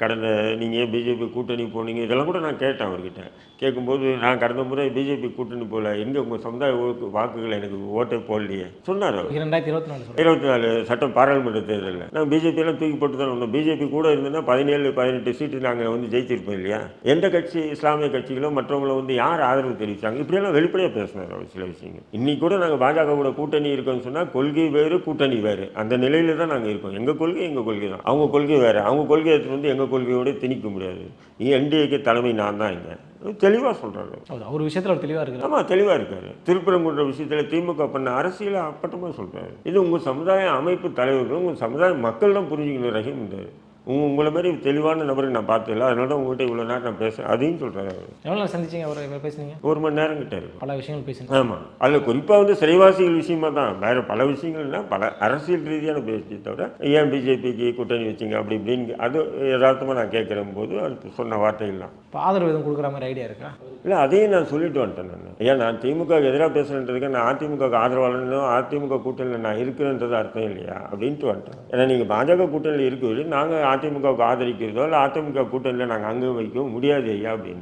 கடந்த நீங்க ஏன் பிஜேபி கூட்டணி போனீங்க? இதெல்லாம் கூட நான் கேட்டேன் அவர்கிட்ட. கேட்கும்போது, நான் கடந்த முறை பிஜேபி கூட்டணி போல. எங்க உங்க சமுதாய வாக்குகள் எனக்கு ஓட்டே போடலையே! சொன்னாரு அவரு. 2024 சொல்றேன். 24 சட்டம் பாராளுமன்ற தேர்தல்ல. நாங்க பிஜேபியெல்லாம் தூக்கி போட்டு தான் வந்தோம். பிஜேபி கூட இருந்ததுன்னா 17, 18 சீட்டு நாங்க ஜெயிச்சிருப்போம் இல்லையா? எந்த கட்சி இஸ்லாமிய கட்சிகளோ மற்றவங்களோ யார் ஆதரவு தெரிவிச்சாங்க? இப்படியெல்லாம் வெளிப்படையா பேசினாரு அவர் சில விஷயங்கள். இன்னைக்கு கூட நாங்க பாஜக கூட கூட்டணி இருக்கோம்னு சொன்னா, கொள்கை வேறு, கூட்டணி வேறு. அந்த நிலையில தான் நாங்க இருக்கோம். எங்க கொள்கை எங்க கொள்கை தான். அவங்க கொள்கை வேற. அவங்க கொள்கையை எடுத்துட்டு எங்க கொள்கையோட திணிக்க முடியாது. என்டிஏக்கு தலைமை நான் தான் இங்க. தெளிவா சொல்றாரு. அவர் விஷயத்துல அவர் தெளிவா இருக்காரு. ஆமா, தெளிவா இருக்காரு. திருப்பரங்குன்ற விஷயத்துல திமுக பண்ண அரசியல அப்பட்டமா சொல்றாரு. இது உங்க சமுதாய அமைப்பு தலைவர்கள், உங்க சமுதாய மக்கள் தான் புரிஞ்சுக்கணும் ரஹீம். உங்களை மாதிரி தெளிவான நபரை நான் பார்த்ததில்ல. அதனால தான் உங்கள்கிட்ட இவ்வளோ நேரம் நான் பேசுகிறேன். அதையும் சொல்கிறாரு அவர். எவ்வளோ நேரம் சந்திச்சிங்க அவர் பேசுனீங்க? 1 மணி நேரம் கிட்ட இருக்கும். பல விஷயங்கள் பேசுங்க. ஆமாம், அதில் குறிப்பாக சிறைவாசிகள் விஷயமா தான். வேறு பல விஷயங்கள்னா பல அரசியல் ரீதியான பேச்சு தவிர, ஏன் பிஜேபிக்கு கூட்டணி வச்சிங்க அப்படி இப்படின்னு அது யதார்த்தமாக நான் கேட்குற போது அது சொன்ன வார்த்தைகள் தான். இப்போ ஆதரவு எதுவும் கொடுக்குற மாதிரி ஐடியா இருக்கா? இல்லை, அதையும் நான் சொல்லிட்டு வந்துட்டேன். நான் திமுக எதிராக பேசுகிறேன்றதுக்கு நான் அதிமுக ஆதரவாளனும் அதிமுக கூட்டணியில் நான் இருக்கிறேன்றது அர்த்தம் இல்லையா அப்படின்ட்டு வந்துட்டேன். ஏன்னா நீங்கள் பாஜக கூட்டணியில் இருக்கிறது, நாங்கள் அதிமுகவுக்கு ஆதரிக்கிறதோ இல்லை அதிமுக கூட்டணியில் நாங்கள் அங்கே வைக்கவும் முடியாது ஐயா அப்படின்னு.